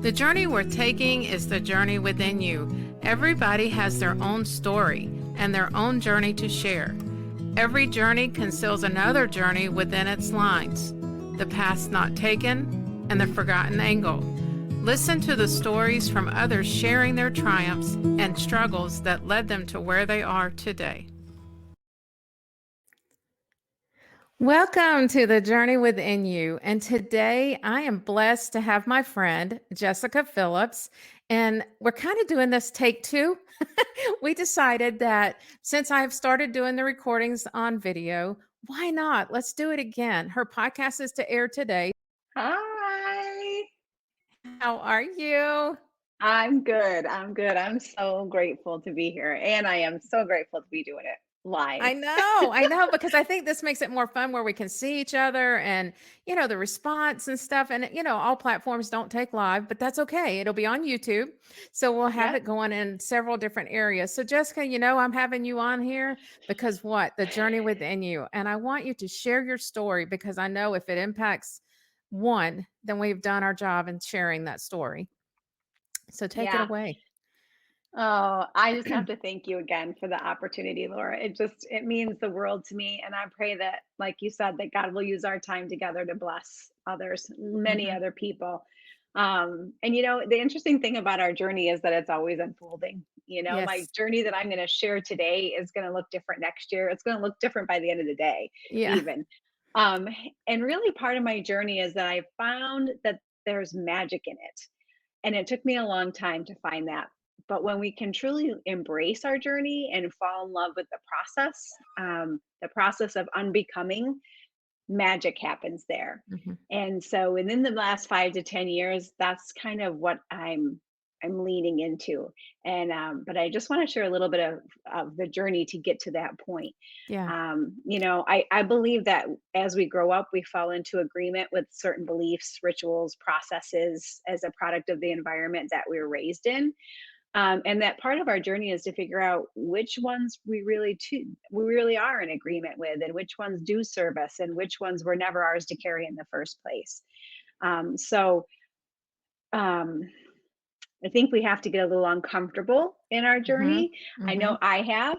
The journey we're taking is the journey within you. Everybody has their own story and their own journey to share. Every journey conceals another journey within its lines. The path not taken and the forgotten angle. Listen to the stories from others sharing their triumphs and struggles that led them to where they are today. Welcome to the Journey Within You. And today I am blessed to have my friend, Jessica Phillips. And we're kind of doing this take two. We decided that since I've started doing the recordings on video, why not? Let's do it again. Her podcast is to air today. Hi. How are you? I'm good. I'm so grateful to be here. And I am so grateful to be doing it live. I know, because I think this makes it more fun where we can see each other and, the response and stuff. And, all platforms don't take live, but that's okay. It'll be on YouTube. So we'll have Yep. it going in several different areas. So, Jessica, I'm having you on here because what? The journey within you. And I want you to share your story because I know if it impacts one, then we've done our job in sharing that story. So take it Yeah. away. Oh, I just have to thank you again for the opportunity, Laura. It means the world to me. And I pray that, like you said, that God will use our time together to bless others, many Mhm. other people. The interesting thing about our journey is that it's always unfolding. My Yes. journey that I'm going to share today is going to look different next year. It's going to look different by the end of the day, Yeah. even. Um, and really part of my journey is that I found that there's magic in it. And it took me a long time to find that. But when we can truly embrace our journey and fall in love with the process of unbecoming, magic happens there. Mhm. And so within the last 5 to 10 years, that's kind of what I'm leaning into. And but I just want to share a little bit of the journey to get to that point. Yeah. I believe that as we grow up, we fall into agreement with certain beliefs, rituals, processes as a product of the environment that we were raised in. And that part of our journey is to figure out which ones we really are in agreement with, and which ones do serve us, and which ones were never ours to carry in the first place. So um, I think we have to get a little uncomfortable in our Mhm. journey. I know Mhm. I have,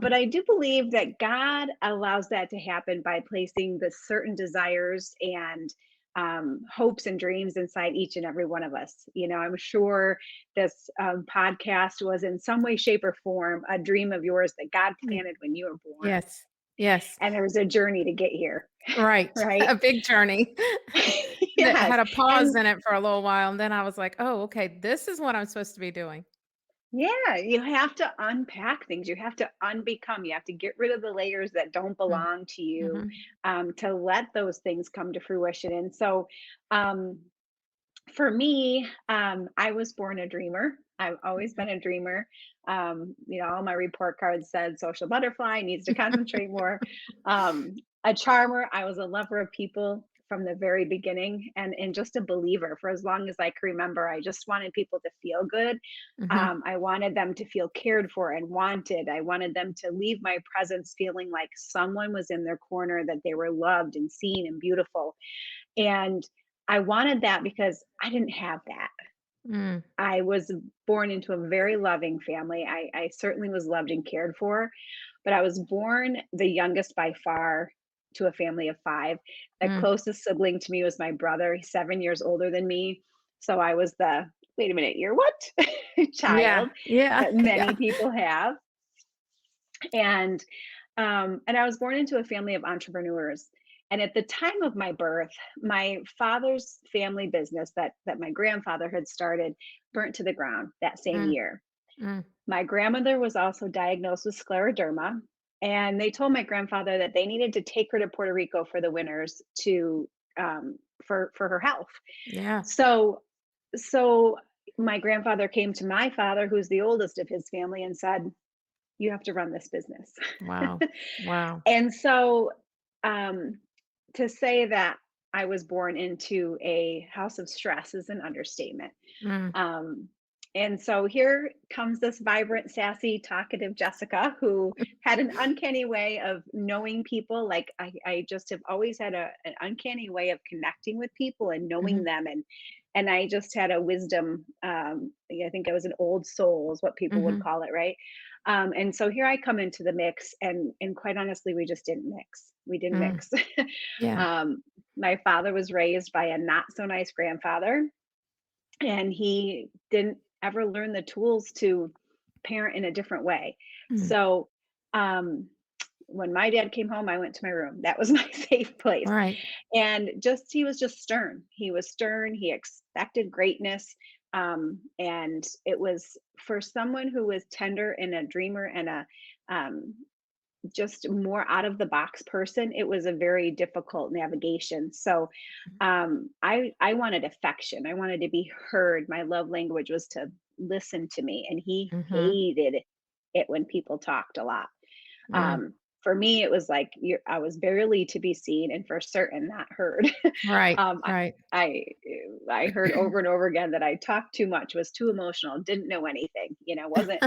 but I do believe that God allows that to happen by placing the certain desires and hopes and dreams inside each and every one of us. I'm sure this podcast was in some way, shape, or form a dream of yours that God Yeah. planted when you were born, Yes. Yes. and there was a journey to get here, Right. right? A big journey that Yes, had a pause and in it for a little while, and then I was like, "Oh, okay, this is what I'm supposed to be doing." yeah, you have to unpack things. You have to unbecome. You have to get rid of the layers that don't Mm. belong to you, Mhm. to let those things come to fruition. And so, um, for me, I was born a dreamer. I've always Mhm. been a dreamer. All my report cards said social butterfly, needs to concentrate more. Um, a charmer. I was a lover of people from the very beginning, and just a believer for as long as I can remember. I just wanted people to feel good. Mhm. I wanted them to feel cared for and wanted. I wanted them to leave my presence feeling like someone was in their corner, that they were loved and seen and beautiful. And I wanted that because I didn't have that. Mm. I was born into a very loving family. I certainly was loved and cared for, but I was born the youngest by far to a family of five. The Mm. closest sibling to me was my brother. He's 7 years older than me. So I was the, wait a minute, you're what? Yeah. child Yeah. that Yeah. many people have. And I was born into a family of entrepreneurs. And at the time of my birth, my father's family business that my grandfather had started burnt to the ground that same Mm. year. Mm. My grandmother was also diagnosed with scleroderma, and they told my grandfather that they needed to take her to Puerto Rico for the winters to for her health. Yeah. So so my grandfather came to my father, who's the oldest of his family, and said, "You have to run this business." Wow. Wow. And so, um, to say that I was born into a house of stress is an understatement. Mm. Um, and so here comes this vibrant, sassy, talkative Jessica who had an uncanny way of knowing people. Like I just have always had an uncanny way of connecting with people and knowing Mhm. them and I just had a wisdom, I think I was an old soul is what people would Mhm. call it, right? And so here I come into the mix, and quite honestly, we just didn't mix. We didn't Mm. mix. Yeah. um, my father was raised by a not so nice grandfather, and he didn't ever learn the tools to parent in a different way. Mm. So, um, when my dad came home, I went to my room. That was my safe place. Right. And just he was just stern. He was stern. He expected greatness. And it was for someone who was tender and a dreamer and a um, just more out of the box person, it was a very difficult navigation. So I wanted affection. I wanted to be heard. My love language was to listen to me, and he Mhm. hated it when people talked a lot. Mm. For me, it was like I was barely to be seen, and for certain not heard. Right. um, I, Right. I I heard over and over again that I talked too much, was too emotional, didn't know anything. Wasn't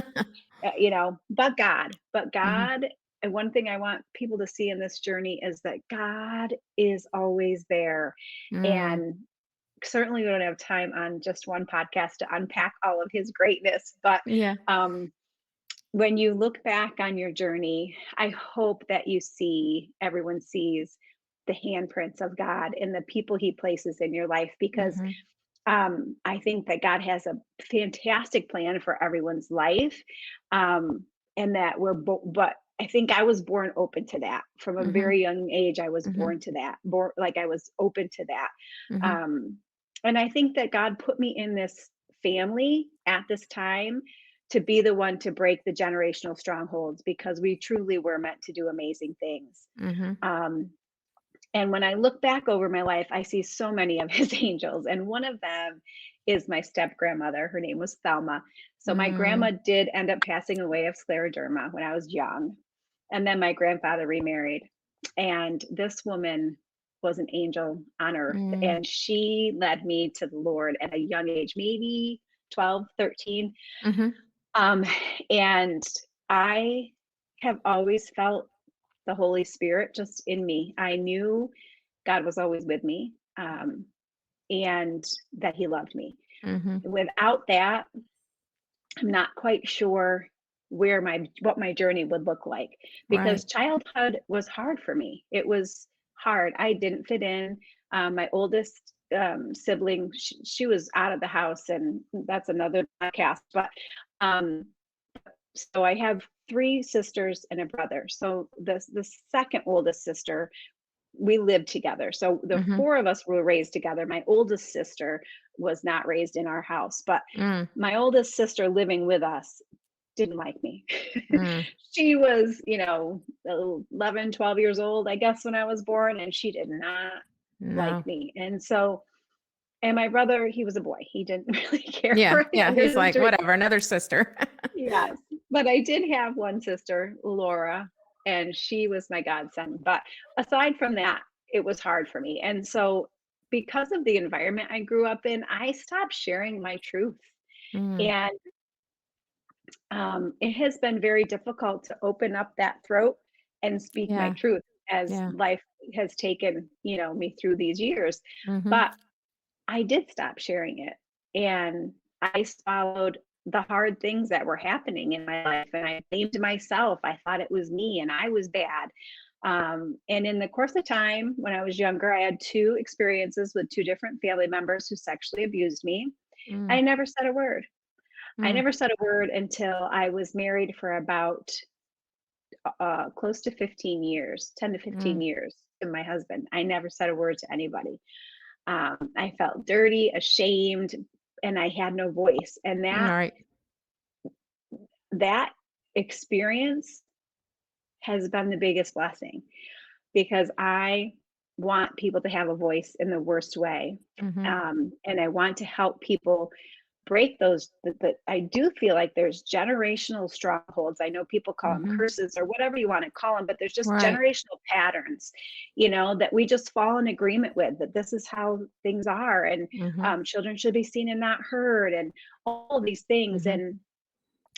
but Mhm. God. And one thing I want people to see in this journey is that God is always there, Mm. and certainly we don't have time on just one podcast to unpack all of His greatness, but Yeah. um, when you look back on your journey, I hope that everyone sees the handprints of God and the people He places in your life, because Mhm. I think that God has a fantastic plan for everyone's life, um, and that but I think I was born open to that from a Mhm. very young age. I was Mhm. born to that, born like I was open to that, Mhm. um, and I think that God put me in this family at this time to be the one to break the generational strongholds, because we truly were meant to do amazing things. Mhm. Um, and when I look back over my life, I see so many of his angels. And one of them is my step grandmother. Her name was Thelma. So my Mm. grandma did end up passing away of scleroderma when I was young. And then my grandfather remarried. And this woman was an angel on earth. Mm. And she led me to the Lord at a young age, maybe 12, 13. Mhm. Um, and I have always felt the Holy Spirit just in me. I knew God was always with me, and that He loved me. Mhm. Without that, I'm not quite sure what my journey would look like, because Right. childhood was hard for me. It was hard. I didn't fit in. My oldest sibling, she was out of the house, and that's another podcast. But um, so I have three sisters and a brother. So the second oldest sister, we lived together. So the Mhm. four of us were raised together. My oldest sister was not raised in our house, but Mm. my oldest sister living with us didn't like me. Mm. She was, 11, 12 years old, I guess, when I was born, and she did not like No. me. And my brother, he was a boy. He didn't really care Yeah. for the Yeah. other He's like, sisters. whatever, another sister. Yes, but I did have one sister, Laura, and she was my godson. But aside from that, it was hard for me. And so, because of the environment I grew up in, I stopped sharing my truth. Mm. And it has been very difficult to open up that throat and speak my Yeah. truth as Yeah. life has taken, me through these years. Mhm. But I did stop sharing it, and I swallowed the hard things that were happening in my life, and I blamed myself. I thought it was me and I was bad. And in the course of time, when I was younger, I had two experiences with two different family members who sexually abused me. Mm. I never said a word. I Mm. never said a word until I was married for about close to 15 years, 10 to 15 Mm. years to my husband. I never said a word to anybody. I felt dirty, ashamed, and I had no voice. And Mm. that Right. that experience has been the biggest blessing, because I want people to have a voice in the worst way. Mhm. And I want to help people break those. I do feel like there's generational strongholds. I know people call them Mhm. curses or whatever you want to call them, but there's just Right. generational patterns, that we just fall in agreement with, that this is how things are. And Mhm. children should be seen and not heard, and all these things. Mhm. And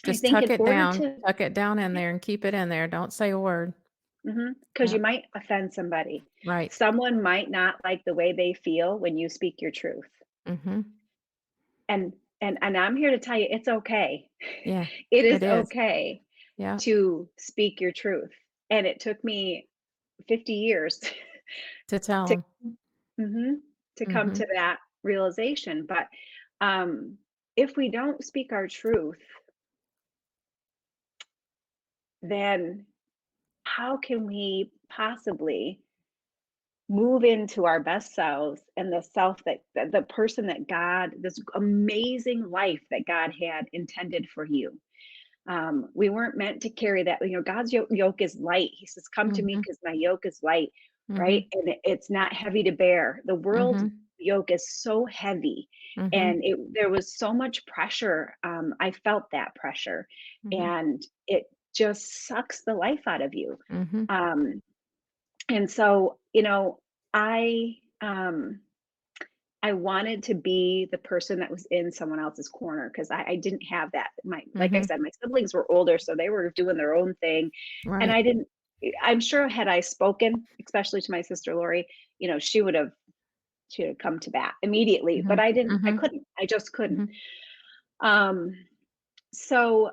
I Just think in order tuck it down in there and keep it in there, don't say a word. because you Yep. might offend somebody. Right. Someone might not like the way they feel when you speak your truth. Mhm. and and I'm here to tell you it's okay. Yeah. It is It is. okay Yeah. to speak your truth. And it took me 50 years To tell to 'em. mhm, to come Mhm. to that realization. But if we don't speak our truth, then how can we possibly move into our best selves and the self the person that God, this amazing life that God had intended for you? We weren't meant to carry that. God's yoke is light. He says, "Come to me Mhm. because my yoke is light," right? Mhm. And it's not heavy to bear. The world's Mhm. yoke is so heavy, Mhm. and there was so much pressure. I felt that pressure, Mhm. and it just sucks the life out of you. Mhm. Um, and so, I I wanted to be the person that was in someone else's corner because I didn't have that. Like I Mhm. said, my siblings were older, so they were doing their own thing, and Right. I didn't. I'm sure had I spoken, especially to my sister Lori, she would have come to bat immediately. But Mhm. I didn't. I Mhm. couldn't. I just couldn't. Mhm. Um, so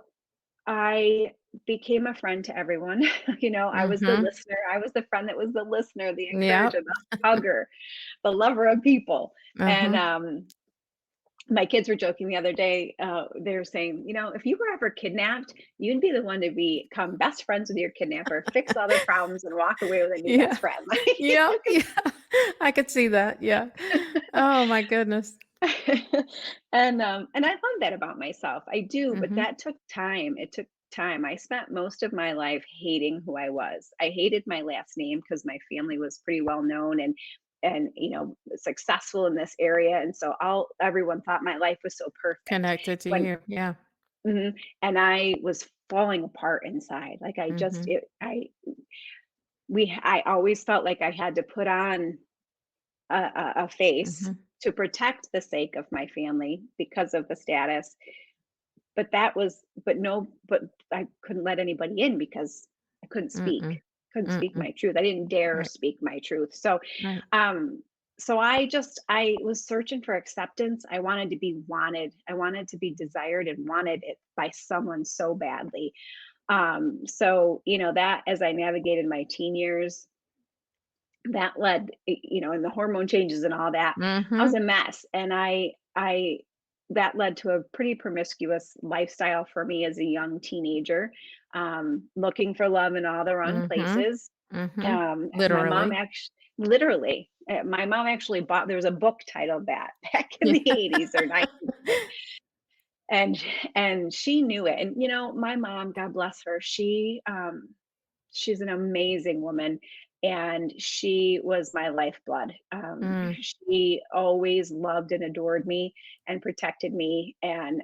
I became a friend to everyone. I was the Mhm. listener. I was the friend that was the listener, the Yep. encourager, the hugger, the lover of people. And Uh-huh. my kids were joking the other day. They were saying, if you were ever kidnapped, you'd be the one to become best friends with your kidnapper, fix all their problems, and walk away with a new Yeah. best friend. Yep. Yeah. I could see that. Yeah. Oh my goodness. And I love that about myself. I do, but Mhm. that took time. It took time. I spent most of my life hating who I was. I hated my last name because my family was pretty well known and successful in this area, and so all everyone thought my life was so perfect. Connected to When you. Yeah. mhm, and I was falling apart inside. Like I just Mhm. it I always felt like I had to put on a face Mhm. to protect the sake of my family because of the status. But but I couldn't let anybody in because I Mm-mm. couldn't speak Mm-mm. my truth. I didn't dare Right. speak my truth. So, Right. um, I was searching for acceptance. I wanted to be wanted. I wanted to be desired and wanted it by someone so badly. So that as I navigated my teen years, that led, and the hormone changes and all that, I was Mhm. a mess. And I that led to a pretty promiscuous lifestyle for me as a young teenager, looking for love in all the wrong Mhm. places. Mhm. My mom Literally. actually, literally, my mom actually bought, there was a book titled that back in Yeah. the 80s or 90s. And and she knew it. And my mom, God bless her, she's an amazing woman, and she was my lifeblood. Mm. She always loved and adored me and protected me, and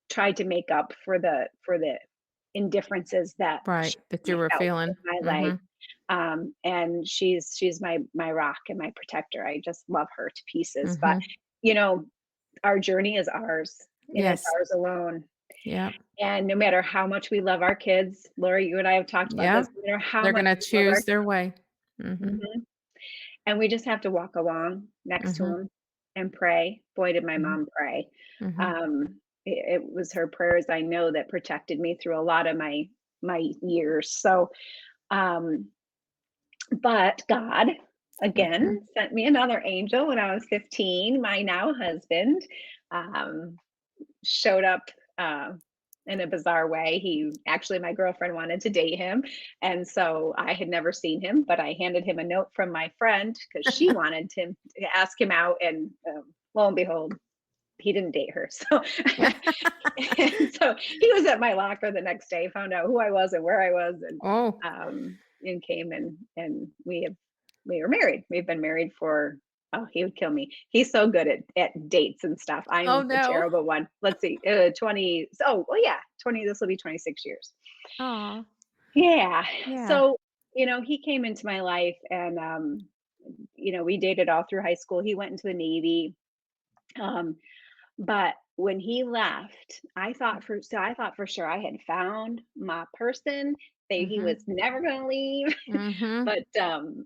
tried to make up for the indifferences that Right. That you I were felt in feeling. my life. Mhm. And she's my rock and my protector. I just love her to pieces. But Mhm. you know, our journey is ours, and it's Yes. ours alone. Yep. And no matter how much we love our kids, Lori, you and I have talked about this, Yep. no matter how They're much gonna we love our choose their way. Mhm. mhm, and we just have to walk along next to Mhm. them and pray. Boy, did my Mhm. mom pray. Mhm. It was her prayers, I know, that protected me through a lot of my years. So, um, but God, again, Mhm. sent me another angel when I was 15. My now husband, um, showed up, uh, in a bizarre way. My girlfriend wanted to date him. And so I had never seen him, but I handed him a note from my friend because she wanted him to ask him out. And lo and behold, he didn't date her. So, and so he was at my locker the next day, found out who I was and where I was, Oh. and came and we were married. We've been married for, oh, he would kill me. He's so good at dates and stuff. Oh, I'm the no. terrible one. Let's see, 20. Oh, well, yeah, 20. This will be 26 years. Aw. Yeah. Yeah. So he came into my life, and we dated all through high school. He went into the Navy. Um, But when he left, I thought for sure I had found my person, that he was Mhm. never gonna leave. Mhm. But,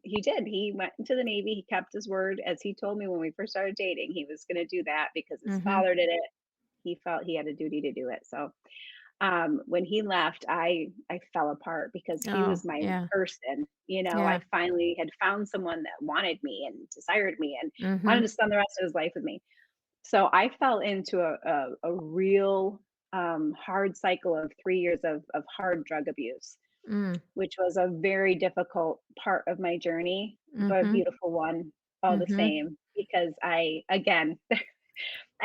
he did. He went into the Navy, he kept his word, as he told me when we first started dating, he was gonna do that because his Mhm. father did it. He felt he had a duty to do it, so, when he left, I fell apart because he Oh, was my yeah. person, I Yeah. finally had found someone that wanted me and desired me and wanted Mhm. to spend the rest of his life with me. So I fell into a real, hard cycle of 3 years of hard drug abuse, Mm. which was a very difficult part of my journey, but a Mhm. beautiful one all the Mhm. same because I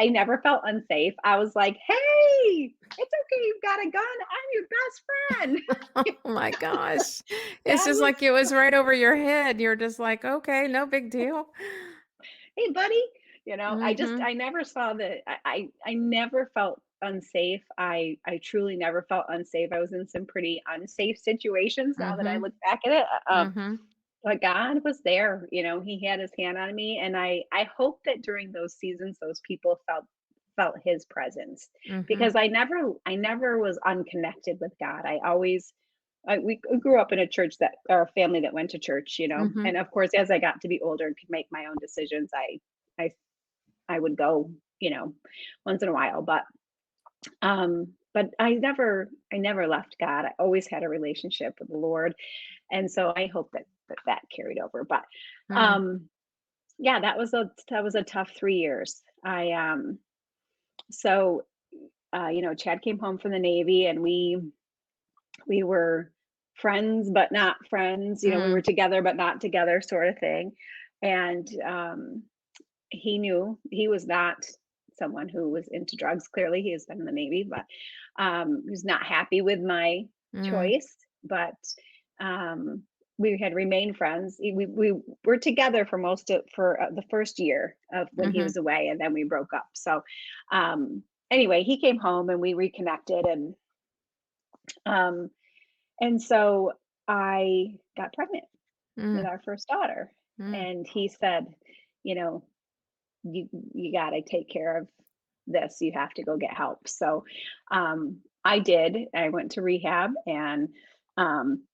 never felt unsafe. I was like, "Hey, it's okay, you've got a gun. I'm your best friend." Oh my gosh. It's God just was like it was right over your head. You're just like, "Okay, no big deal." "Hey, buddy." Mhm. I never saw the I never felt unsafe. I truly never felt unsafe. I was in some pretty unsafe situations now that I Mhm. look back at it. Mhm. But God was there, he had his hand on me, and I hope that during those seasons, those people felt his presence Mhm. because I never was unconnected with God. We grew up in a church that or a family that went to church, Mhm. and of course, as I got to be older and could make my own decisions, I I would go, once in a while, but I never left God. I always had a relationship with the Lord, and so I hope that carried over. But Mm. um, yeah, that was a tough 3 years. So Chad came home from the Navy, and we were friends but not friends. We were Mm. together but not together, sort of thing. And he knew he was not someone who was into drugs. Clearly, he has been in the Navy, but he was not happy with my Mm. choice. But um, we had remained friends. We were together for the first year of when he Mhm. was away, and then we broke up. So anyway, he came home and we reconnected, um, and so I got pregnant with Mm. our first daughter, Mm. and he said, you know, you got to take care of this. You have to go get help. So I did. I went to rehab, and um,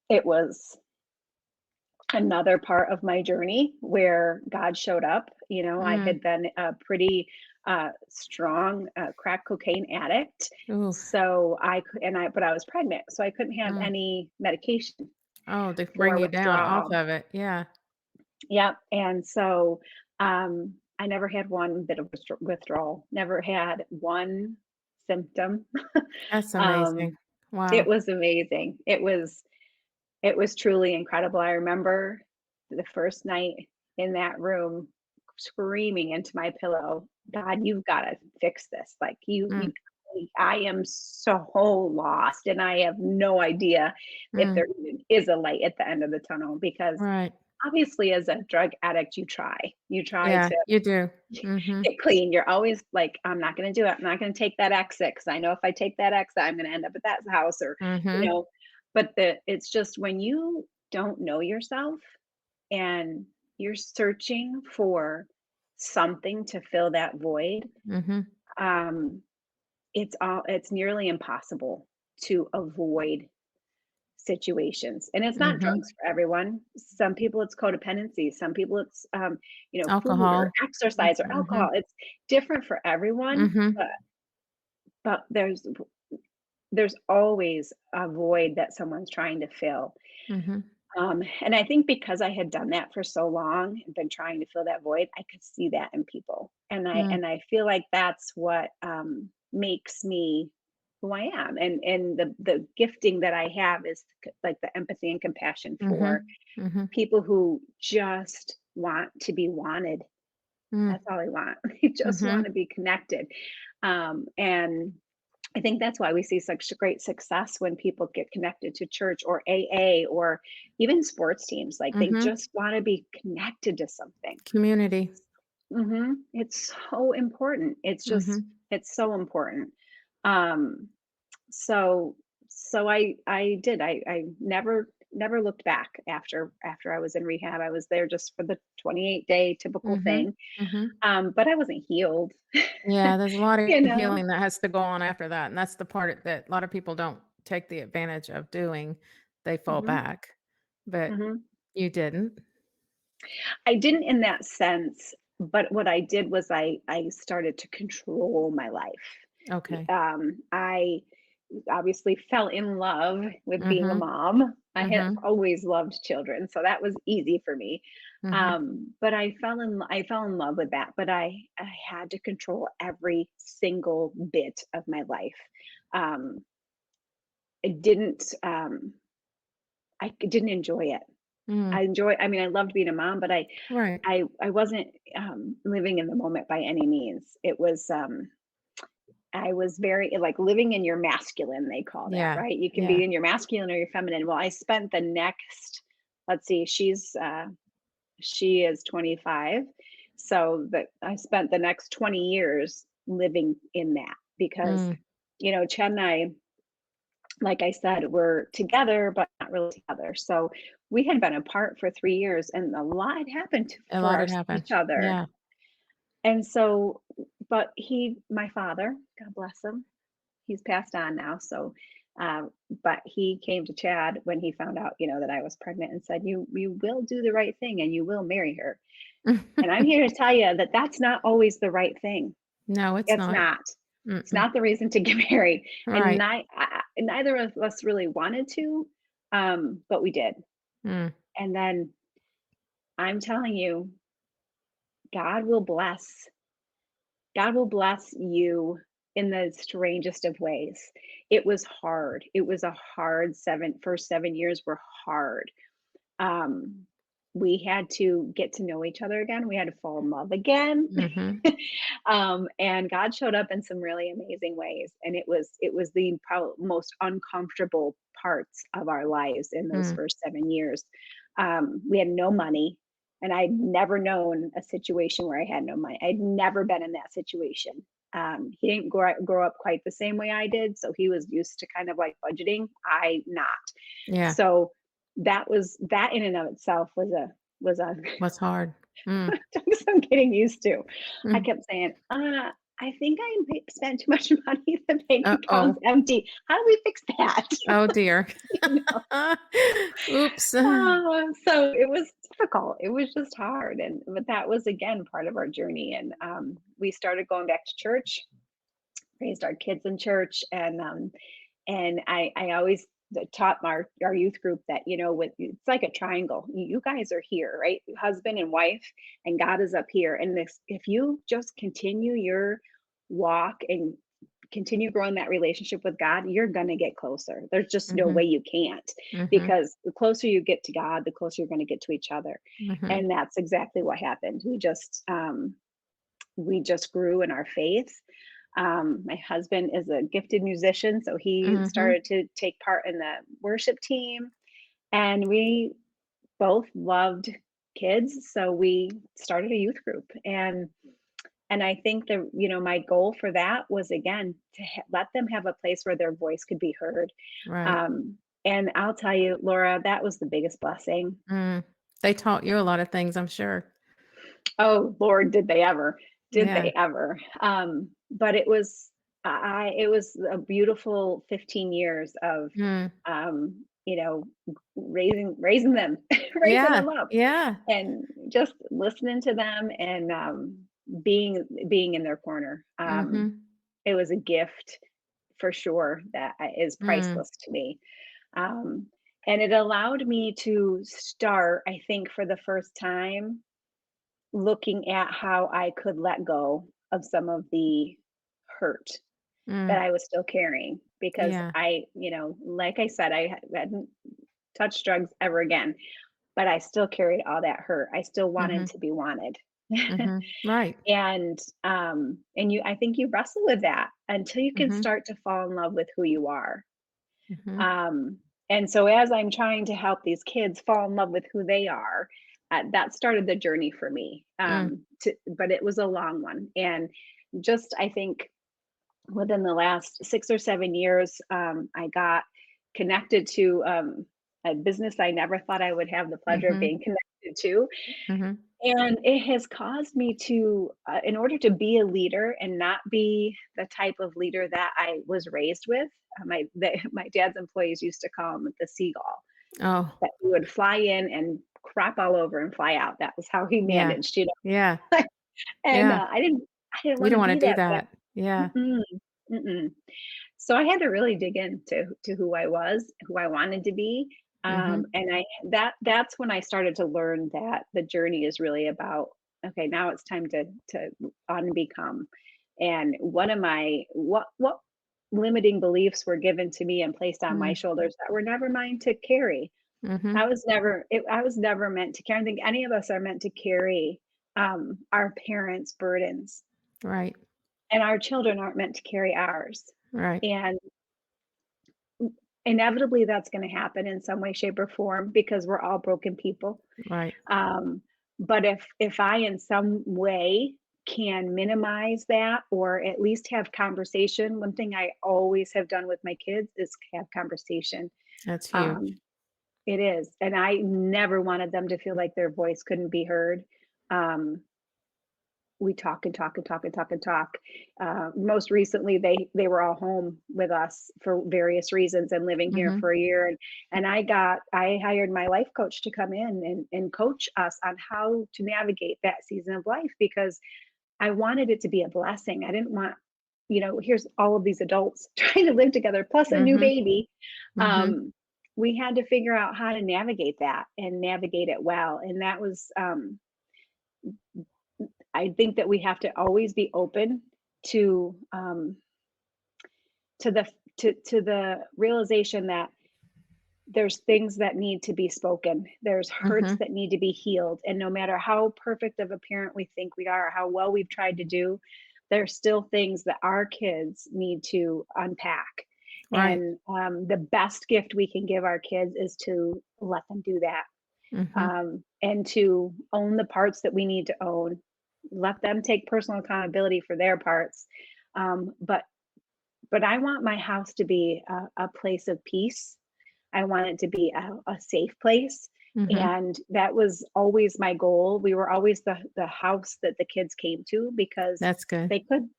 it was another part of my journey where God showed up. I Mm. had been a pretty strong crack cocaine addict. Oof. So but I was pregnant, so I couldn't have Mm. any medication Oh, to bring for you down off withdrawal. of it. Yeah. Yep. And so I never had one bit of withdrawal, never had one symptom. That's amazing. um, it Wow. was amazing. It was truly incredible. I remember the first night in that room screaming into my pillow, God, you've got to fix this. Like Mm. I am so lost and I have no idea if Mm. there even is a light at the end of the tunnel because Right. obviously as a drug addict you try Yeah, to you do. Mhm. get clean. You're always like, I'm not going to do it. I'm not going to take that exit because I know if I take that exit I'm going to end up at that house, or you Mhm. know but it's just when you don't know yourself and you're searching for something to fill that void. Mhm. um it's nearly impossible to avoid situations. And it's not Mhm. drugs for everyone. Some people it's codependency, some people it's food or Alcohol. exercise or alcohol. Mhm. It's different for everyone, Mhm. but there's always a void that someone's trying to fill. Mhm. And I think because I had done that for so long and been trying to fill that void, I could see that in people. And I Mm. and I feel like that's what makes me who I am. And the gifting that I have is like the empathy and compassion for Mhm. Mhm. people who just want to be wanted. Mm. That's all they want. They just want Mhm. to be connected. And I think that's why we see such great success when people get connected to church or AA or even sports teams. Like they Mhm. just want to be connected to something. Community. It's so important. Mhm. It's so important. Um, so so I did. I never. never looked back after I was in rehab. I was there just for the 28-day typical Mhm. thing. Mhm. But I wasn't healed. Yeah, there's a lot of You know? healing that has to go on after that, and that's the part that a lot of people don't take the advantage of doing. They fall Mhm, back, but mhm. you didn't. I didn't in that sense, but what I did was I started to control my life. Okay. I obviously fell in love with being a Mhm. mom. I had Mhm. always loved children, so that was easy for me. Mhm. But I fell in love with that, but I had to control every single bit of my life. Um, I didn't I didn't enjoy it. Mm. I mean, I loved being a mom, but Right. I wasn't living in the moment by any means. It was I was very like living in your masculine, they call that, Yeah. right? You can Yeah. be in your masculine or your feminine. Well, I spent the next, let's see, she is 25. So that I spent the next 20 years living in that because, Mm. Chad and I, like I said, we're together, but not really together. So we had been apart for 3 years and a lot had happened A for lot had each happened. other. Yeah. And so, but my father, God bless him, he's passed on now. So, but he came to Chad when he found out, that I was pregnant and said, you will do the right thing and you will marry her. And I'm here to tell you that that's not always the right thing. No, it's It's not. not. It's Mm-mm. not the reason to get married. And Right. neither of us really wanted to, but we did. Mm. And then I'm telling you, God will bless God will bless you in the strangest of ways. It was hard. It was a hard first 7 years were hard. Um, we had to get to know each other again. We had to fall in love again. Mhm. And God showed up in some really amazing ways. And it was the most uncomfortable parts of our lives in those Mm. first 7 years. We had no money, and I'd never known a situation where I had no money. I'd never been in that situation. He didn't grow up quite the same way I did, so he was used to kind of like budgeting. I not. Yeah. So that in and of itself was a What's hard? Mm. took some getting used to. I Mm. kept saying, I think I spent too much money. The bank account's Uh-oh. empty. How do we fix that? Oh, dear. You know? Oops. So it was difficult. It was just hard. But that was again part of our journey. And we started going back to church, raised our kids in church, and I always taught our youth group that it's like a triangle. You guys are here, right? Husband and wife, and God is up here. And this, if you just continue your walk and continue growing that relationship with God, you're gonna get closer. There's just no way Mhm. you can't, Mhm. because the closer you get to God, the closer you're gonna get to each other. Mhm. And that's exactly what happened. We just grew in our faith. My husband is a gifted musician, so he Mhm. started to take part in the worship team, and we both loved kids, so we started a youth group. And I think my goal for that was again to let them have a place where their voice could be heard. Right. Um, and I'll tell you, Laura, that was the biggest blessing. Mm. They taught you a lot of things, I'm sure. Oh Lord, did they ever? Did Yeah. they ever? But it was a beautiful 15 years of Mm. raising them, raising Yeah. them up, Yeah. and just listening to them, and being in their corner. Mhm. It was a gift for sure that is Mm. priceless to me. Um, and it allowed me to start, I think, for the first time, looking at how I could let go of some of the hurt that Mm. I was still carrying, because Yeah. like I said, hadn't touched drugs ever again, but I still carried all that hurt. I still wanted Mhm. to be wanted. Mhm. Right. I think you wrestle with that until you can Mhm. start to fall in love with who you are. Mhm. Um, and so as I'm trying to help these kids fall in love with who they are, that started the journey for me. Mm. But it was a long one. And just, I think within the last 6 or 7 years, I got connected to a business I never thought I would have the pleasure of Mhm. being connected to. Mhm. And it has caused me to, in order to be a leader and not be the type of leader that I was raised with, my dad's employees used to call him the seagull, Oh, that he would fly in and crap all over and fly out. That was how he yeah. managed, you Yeah. know? And Yeah. I didn't We want don't to wanna be do that, but that. Yeah. mm-mm, mm-mm. So I had to really dig into who I was, who I wanted to be, Mhm. and that's when I started to learn that the journey is really about, okay, now it's time to unbecome. And one of my what limiting beliefs were given to me and placed on my Mm. shoulders that were never mine to carry. Mhm. I was never meant to carry. I don't think any of us are meant to carry our parents' burdens, Right. and our children aren't meant to carry ours. Right. And inevitably, that's gonna happen in some way, shape, or form because we're all broken people. Right. Um, but if I in some way can minimize that or at least have conversation, one thing I always have done with my kids is have conversation. That's huge. Um, it is, and I never wanted them to feel like their voice couldn't be heard. Um, we talk and talk and talk and talk and talk. Most recently, they were all home with us for various reasons and living here Mhm. for a year. And I hired my life coach to come in and coach us on how to navigate that season of life because I wanted it to be a blessing. I didn't want, here's all of these adults trying to live together plus a new Mhm. baby. Mhm. Um, we had to figure out how to navigate that and navigate it well. And that was I think that we have to always be open to to the to the realization that there's things that need to be spoken. There's hurts Mhm. that need to be healed. And no matter how perfect of a parent we think we are, how well we've tried to do, there's still things that our kids need to unpack. Right. And the best gift we can give our kids is to let them do that, Mhm. and to own the parts that we need to own. Let them take personal accountability for their parts. But I want my house to be a place of peace. I want it to be a safe place. Mhm. And that was always my goal. We were always the house that the kids came to because That's good. they could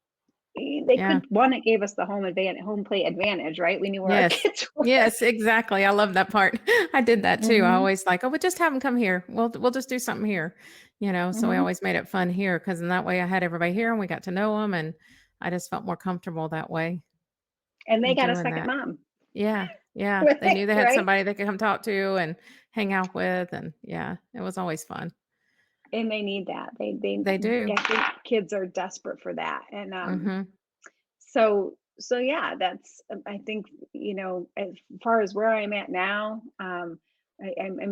they Yeah. could one, it gave us the home play advantage, right? We knew where our Yes. kids were. Yes, exactly. I love that part. I did that too. I Hmm. always like, "Oh, we'll just have them come here. We'll just do something here." So we Hmm. always made it fun here because in that way I had everybody here and we got to know them, and I just felt more comfortable that way And they in got a doing second that. mom. Yeah. Yeah. They knew they had Right. somebody they could come talk to and hang out with, and yeah, it was always fun. And they need that. They do. I think kids are desperate for that. And Mhm. so yeah, that's I think, as far as where I'm at now, I'm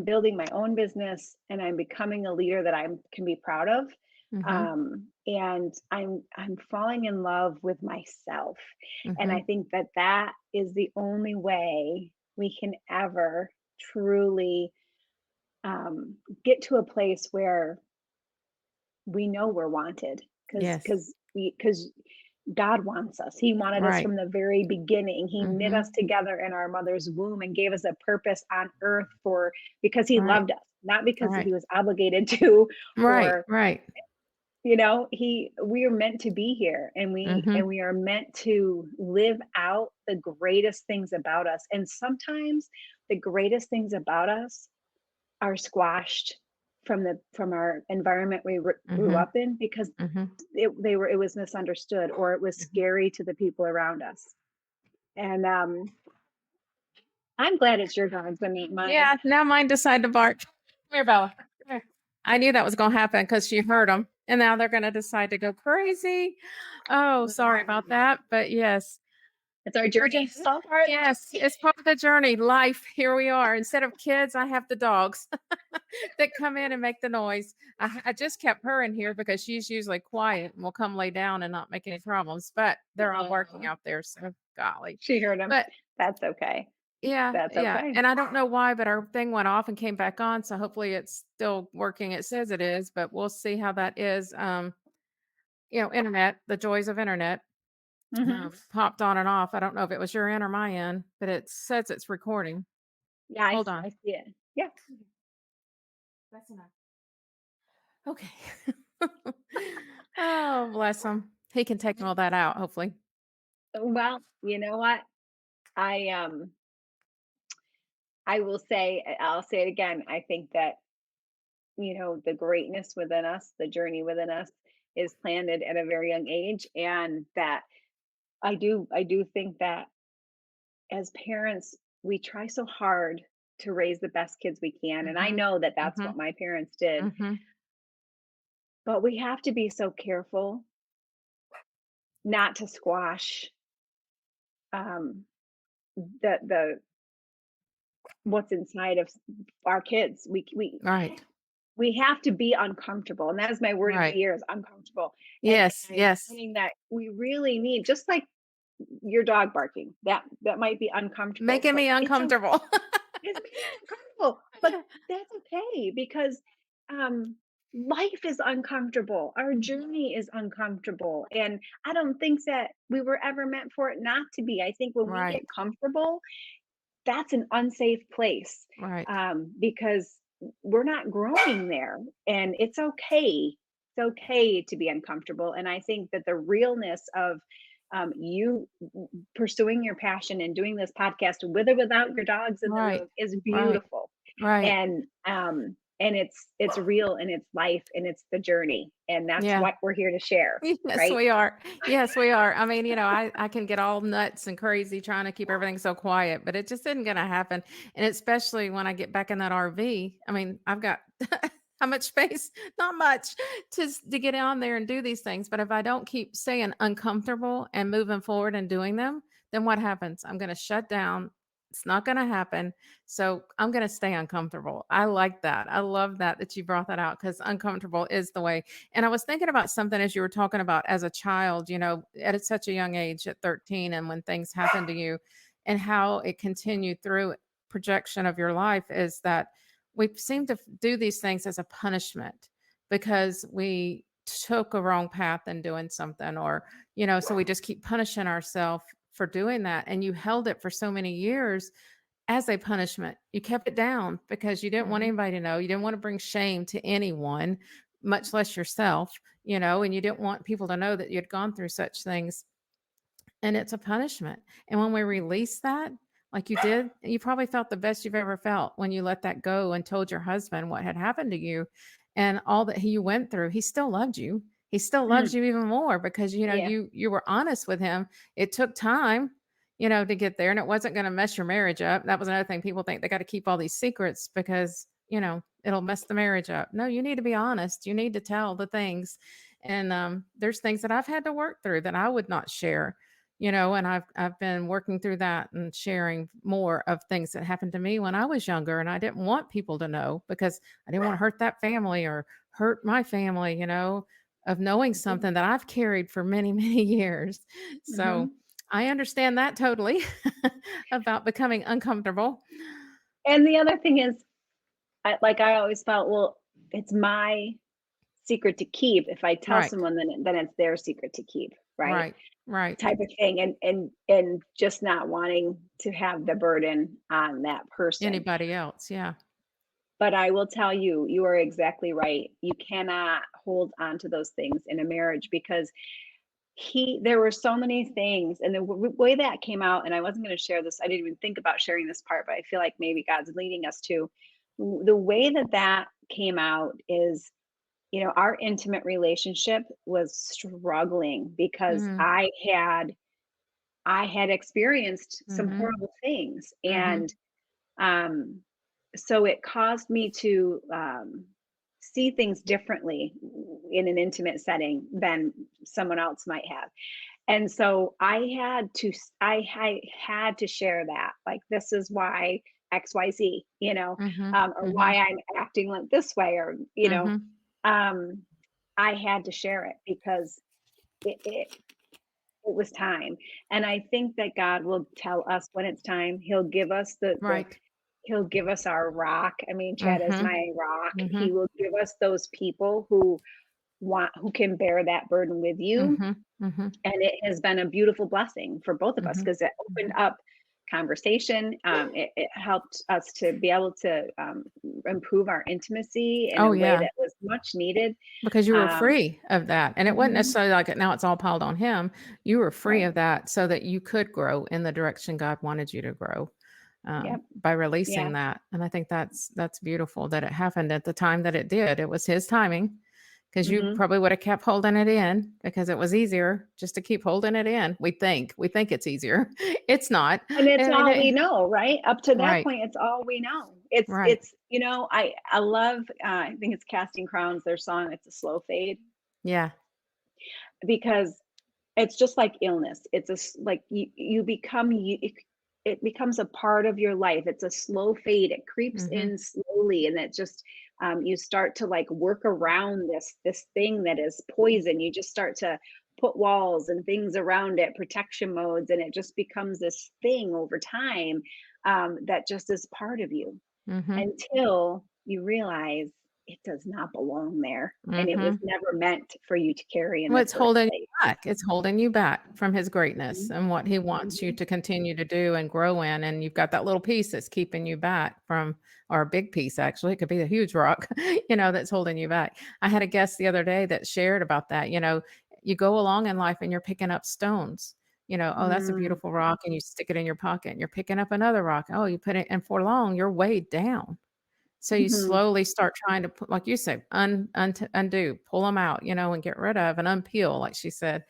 building my own business and I'm becoming a leader that I can be proud of. Mhm. And I'm falling in love with myself. And I Mhm. think that that is the only way we can ever truly get to a place where we know we're wanted Yes. because God wants us. He wanted us Right. from the very beginning. He knit us Mhm. together in our mother's womb and gave us a purpose on earth for because he Right. loved us, not because Right. he was obligated to Right. or Right. he we are meant to be here and Mhm. we are meant to live out the greatest things about us. And sometimes the greatest things about us are squashed from our environment we grew Mhm. up in because Mhm. it was misunderstood or it was Mhm. scary to the people around us. And I'm glad it's your dogs and not mine. Yeah, now mine decide to bark. Come here, Bella. Come here. I knew that was gonna happen happen because she heard them, and now they're gonna decide to go crazy. Oh, sorry about that, but yes. It's our We're journey. just It's all part. yes, it's part of the journey. Life, here we are. Instead of kids, I have the dogs that come in and make the noise. I just kept her in here because she's usually quiet and will come lay down and not make any problems, but they're all barking Aw, out there, so golly. she heard him. But That's okay. yeah, That's yeah, okay. and I don't know why, but our thing went off and came back on, so hopefully it's still working. It says it is, but we'll see how that is. Internet, the joys of internet, Hmm. popped on and off. I don't know if it was your end or my end, but it says it's recording. Yeah, Hold on. I see it. Yeah. That's enough. Okay. Oh, bless him. He can take all that out, hopefully. Well, you know what? I I will say, I'll say it again. I think that, the greatness within us, the journey within us is planted at a very young age. And that I do think that as parents, we try so hard to raise the best kids we can. And I Mhm. know that that's what Mhm. my parents did, Mhm. but we have to be so careful not to squash um, the what's inside of our kids. Right. We have to be uncomfortable, and that is my word of the Right. year is uncomfortable. And Yes, I'm yes. finding that we really need, just like your dog barking, that might be uncomfortable, Making but me uncomfortable. it's making you uncomfortable, but that's okay because, um, life is uncomfortable, our journey is uncomfortable, and I don't think that we were ever meant for it not to be. I think when we get Right. comfortable, that's an unsafe place, Right. because we're not growing there, and it's okay. It's okay to be uncomfortable, and I think that the realness of, you pursuing your passion and doing this podcast with or without your dogs in the Right. room is Right. beautiful, Right. and it's real and it's life and it's the journey, and that's Yeah. what we're here to share, Yes, right? we are. Yes, we are. I mean, I can get all nuts and crazy trying to keep everything so quiet, but it just isn't gonna happen. And especially when I get back in that RV. I mean, I've got how much space? Not much to get on there and do these things. But if I don't keep staying uncomfortable and moving forward and doing them, then what happens? I'm gonna shut down. It's not gonna happen. So I'm gonna stay uncomfortable. I like that. I love that you brought that out because uncomfortable is the way. And I was thinking about something as you were talking about as a child, at such a young age, at 13, and when things happen to you, and how it continued through projection of your life is that we seem to do these things as a punishment because we took a wrong path in doing something, or, so we just keep punishing ourselves for doing that. And you held it for so many years as a punishment. You kept it down because you didn't want Mhm, anybody to know. You didn't want to bring shame to anyone, much less yourself, and you didn't want people to know that you had gone through such things. And it's a punishment. And when we release that, like you did, you probably felt the best you've ever felt when you let that go and told your husband what had happened to you and all that he went through. He still loved you. He still loves mm, you even more because yeah, you were honest with him. It took time, to get there, and it wasn't going to mess your marriage up. That was another thing. People think they got to keep all these secrets because, it'll mess the marriage up. No, you need to be honest. You need to tell the things. And there's things that I've had to work through that I would not share, and I've been working through that and sharing more of things that happened to me when I was younger, and I didn't want people to know because I didn't want to hurt that family or hurt my family, of knowing mhm, something that I've carried for many, many years. So mhm. I understand that totally about becoming uncomfortable. And the other thing is, I always felt, well, it's my secret to keep. If I tell Right, someone, then it's their secret to keep, right? right, right. Type of thing, and just not wanting to have the burden on that person. Anybody else? Yeah. But I will tell you, you are exactly right. You cannot hold on to those things in a marriage because there were so many things, and the way that came out, and I wasn't going to share this. I didn't even think about sharing this part, but I feel like maybe God's leading us to. The way that came out is, our intimate relationship was struggling because Mm, I had experienced some mm-hmm. horrible things, Mm-hmm. and um, so it caused me to, see things differently in an intimate setting than someone else might have. And so I had to share that, like, this is why XYZ, Mm-hmm. or Mm-hmm. why I'm acting like this way, or, Mm-hmm. um, I had to share it because it was time. And I think that God will tell us when it's time. He'll give us Right. he'll give us our rock. I mean, Chad is Mm-hmm. my rock. Mm-hmm. He will give us those people who can bear that burden with you. Mm-hmm. Mm-hmm. And it has been a beautiful blessing for both of us Mhm. because it opened Mhm. up. conversation. It helped us to be able to improve our intimacy in Oh, a way yeah. that was much needed. Because you were Um, free of that, and it wasn't mhm, necessarily like now it's all piled on him. You were free right. of that so that you could grow in the direction God wanted you to grow, Yep. by Yeah. releasing that, and I think that's beautiful that it happened at the time that it did. It was his timing, because you Hmm. probably would have kept holding it in because it was easier just to keep holding it in. We think it's easier. It's not. And it's I mean, all we know, right? Up to that right, point, it's all we know. It's right. it's you know, I love I think it's Casting Crowns, their song, it's a slow fade, Yeah. because it's just like illness. It's like you become it becomes a part of your life. It's a slow fade. It creeps Mhm. in slowly, and it just you start to like work around this thing that is poison. You just start to put walls and things around it, protection modes, and it just becomes this thing over time that just is part of you Mhm. until you realize it does not belong there, and it was Mhm. never meant for you to carry in Well, the it's first holding you place. back. It's holding you back from his greatness Mhm, and what he wants you mhm, to continue to do and grow in, and you've got that little piece that's keeping you back from, or a big piece, actually, it could be a huge rock, that's holding you back. I had a guest the other day that shared about that. You go along in life and you're picking up stones. "Oh, that's a mm, beautiful rock," and you stick it in your pocket, and you're picking up another rock. Oh, you put it, and for long, you're weighed down. So you mhm. slowly start trying to put, like you said, undo, pull them out, and get rid of and unpeel, like she said.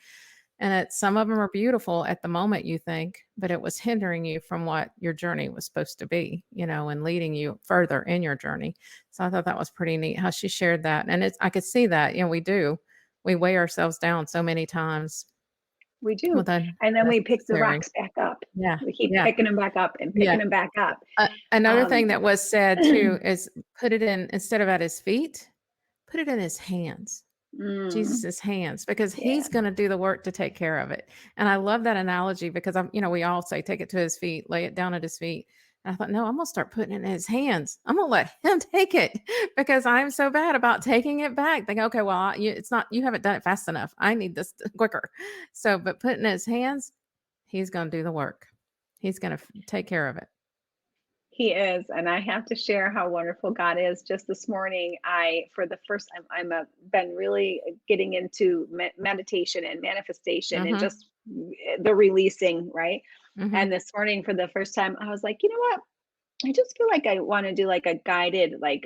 And some of them are beautiful at the moment, you think, but it was hindering you from what your journey was supposed to be, and leading you further in your journey. So I thought that was pretty neat how she shared that. And I could see that, we do. We weigh ourselves down so many times We do, with and then we pick the unnecessary. rocks back up. Yeah. We keep Yeah. picking them back up and Yeah. picking them back up. Another thing Um, that was said too is put it in, instead of at his feet, put it in his hands. mm, Jesus's hands, because yeah, he's gonna do the work to take care of it. And I love that analogy because we all say, "Take it to his feet, lay it down at his feet." And I thought, "No, I'm gonna start putting it in his hands. I'm gonna let him take it because I'm so bad about taking it back." Think, "Okay, well, it's not, you haven't done it fast enough. I need this quicker." So, but put it in his hands, he's gonna do the work. He's gonna take care of it. he is, and I have to share how wonderful God is. Just this morning, for the first time, been really getting into meditation and manifestation and Mhm. just the releasing, right? And Mhm. this morning, for the first time, I was like, you know what? I just feel like I want to do like a guided, like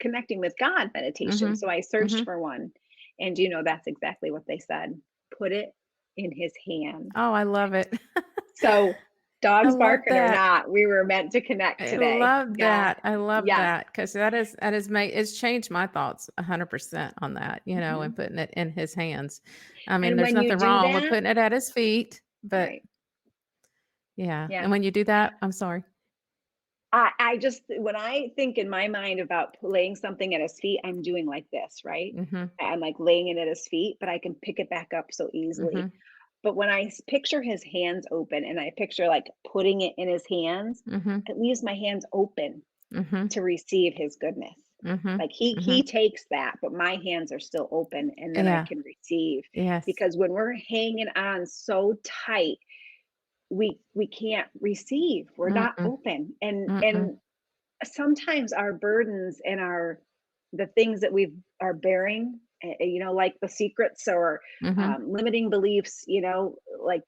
connecting with God meditation. So Mhm. I searched Mhm. for one, and that's exactly what they said. Put it in His hands. Oh, I love it. So, I dogs love barking or that. not, we were meant to connect I today. love God, that. I love yes. that because that is made it's changed my thoughts 100% on that, and Mhm. putting it in his hands. I mean, And there's when you nothing do wrong with that, putting it at his feet, but right? yeah. Yeah. And when you do that, I'm sorry. I just when I think in my mind about laying something at his feet, I'm doing like this, right? Mhm. I'm like laying it at his feet, but I can pick it back up so easily. Mhm. But when I picture his hands open and I picture like putting it in his hands, Mhm. it leaves my hands open Mhm. to receive his goodness. Mhm. Like he Mhm. takes that, but my hands are still open and then I Yeah. can receive. Yes. Because when we're hanging on so tight, we can't receive. We're not Mm-mm. open. And Mm-mm. and sometimes our burdens and the things that we are bearing, like the secrets or Mhm. limiting beliefs, like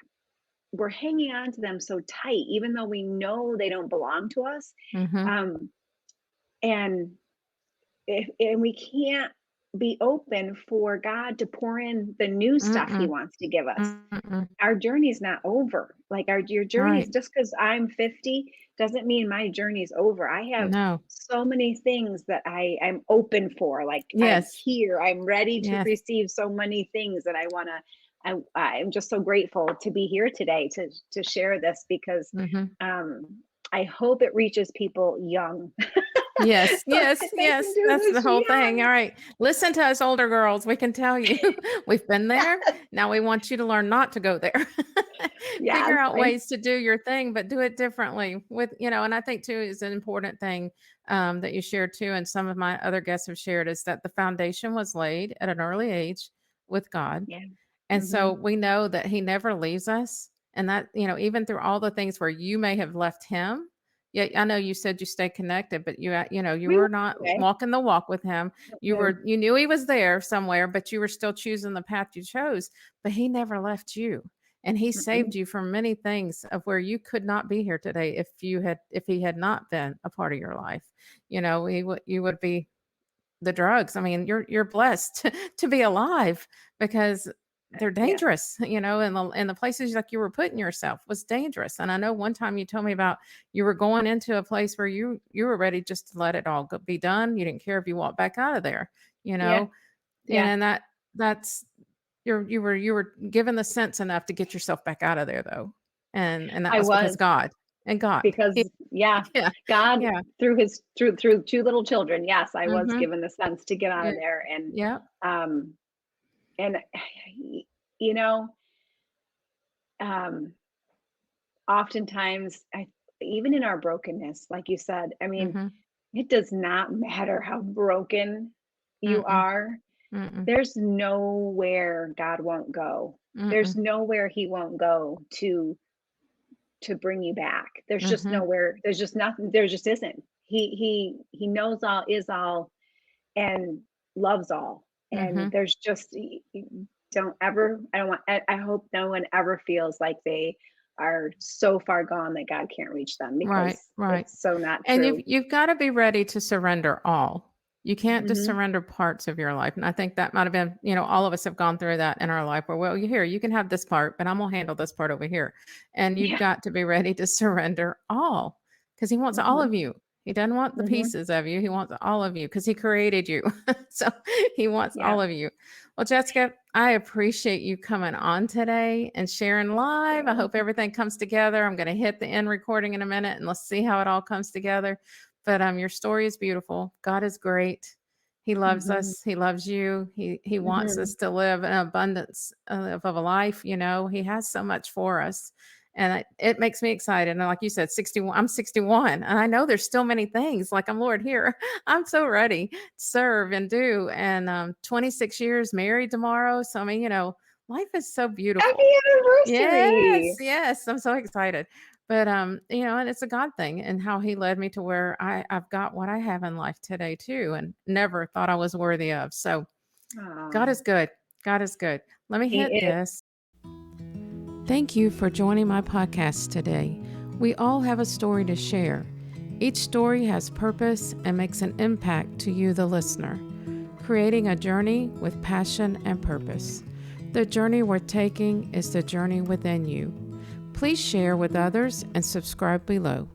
we're hanging on to them so tight, even though we know they don't belong to us. Mhm. Um, and and we can't be open for God to pour in the new stuff He Mm-mm. wants to give us. Mm-mm. Our journey's not over. Like your journey's Right. just because I'm 50 doesn't mean my journey's over. I have No. so many things that I'm open for. Like I'm Yes. here. I'm ready to Yes. receive so many things that I want to. I'm just so grateful to be here today to share this because Mhm. I hope it reaches people young Yes, so yes, that they can yes, do that's the this whole thing. young. All right, listen to us older girls, we can tell you. We've been there, now we want you to learn not to go there. Figure Yes, out I ways to do your thing, but do it differently and I think too is an important thing, that you shared too, and some of my other guests have shared, is that the foundation was laid at an early age with God, yeah. and so Mhm. we know that he never leaves us, And that, even through all the things where you may have left him, yeah, I know you said you stay connected, but you We were were not okay. walking the walk with him. You knew he was there somewhere, but you were still choosing the path you chose, but he never left you. And he saved Mm-mm. you from many things of where you could not be here today if he had not been a part of your life. You would be the drugs. I mean, you're blessed to be alive because they're Yeah. dangerous, and the places like you were putting yourself was dangerous. And I know one time you told me about you were going into a place where you were ready just to let it all be done. You didn't care if you walked back out of there, you Yeah. know, Yeah. and that's you were given the sense enough to get yourself back out of there though. And that I was because was. God. Because yeah, Yeah. God Yeah. through two little children, yes, I was Mhm. given the sense to get out Yeah. of there. And Yeah. um and you know, um oftentimes even in our brokenness, like you said, I mean, Mhm. it does not matter how broken you Mm-mm. are. Mm-mm. There's nowhere God won't go. There's Mm-mm. nowhere he won't go to bring you back. There's just Mhm. nowhere, there's just nothing, there just isn't. He knows all, is all, and loves all. And Mhm. there's just don't ever, I don't want, I hope no one ever feels like they are so far gone that God can't reach them, Right, because right. it's so not And you've true. you've gotta be ready to surrender all. You can't just Hmm. surrender parts of your life, and I think that might have been, all of us have gone through that in our life where, "Well, you here, you can have this part, but I'm gonna handle this part over here." And you've Yeah. got to be ready to surrender all, because he wants all Hmm. of you. He doesn't want the Hmm. pieces of you, he wants all of you because he created you. So, he wants Yeah. all of you. Well, Jessica, I appreciate you coming on today and sharing live. I So, hope everything comes together. I'm gonna hit the end recording in a minute, and let's see how it all comes together. But, your story is beautiful. God is great. He loves hmm. us. He loves you. He wants Hmm. us to live an abundance of a life. He has so much for us, and it makes me excited. And like you said, 61. I'm 61, and I know there's still many things. Like I'm Lord here. I'm so ready to serve and do. And 26 years married tomorrow. So I mean, life is so Happy beautiful. Yes, anniversary. yes, I'm so excited. But, and it's a God thing and how he led me to where I've got what I have in life today too, and never thought I was worthy of. So God Oh, is good. God is good. Let me he hit is. this. Thank you for joining my podcast today. We all have a story to share. Each story has purpose and makes an impact to you, the listener, creating a journey with passion and purpose. The journey we're taking is the journey within you. Please share with others and subscribe below.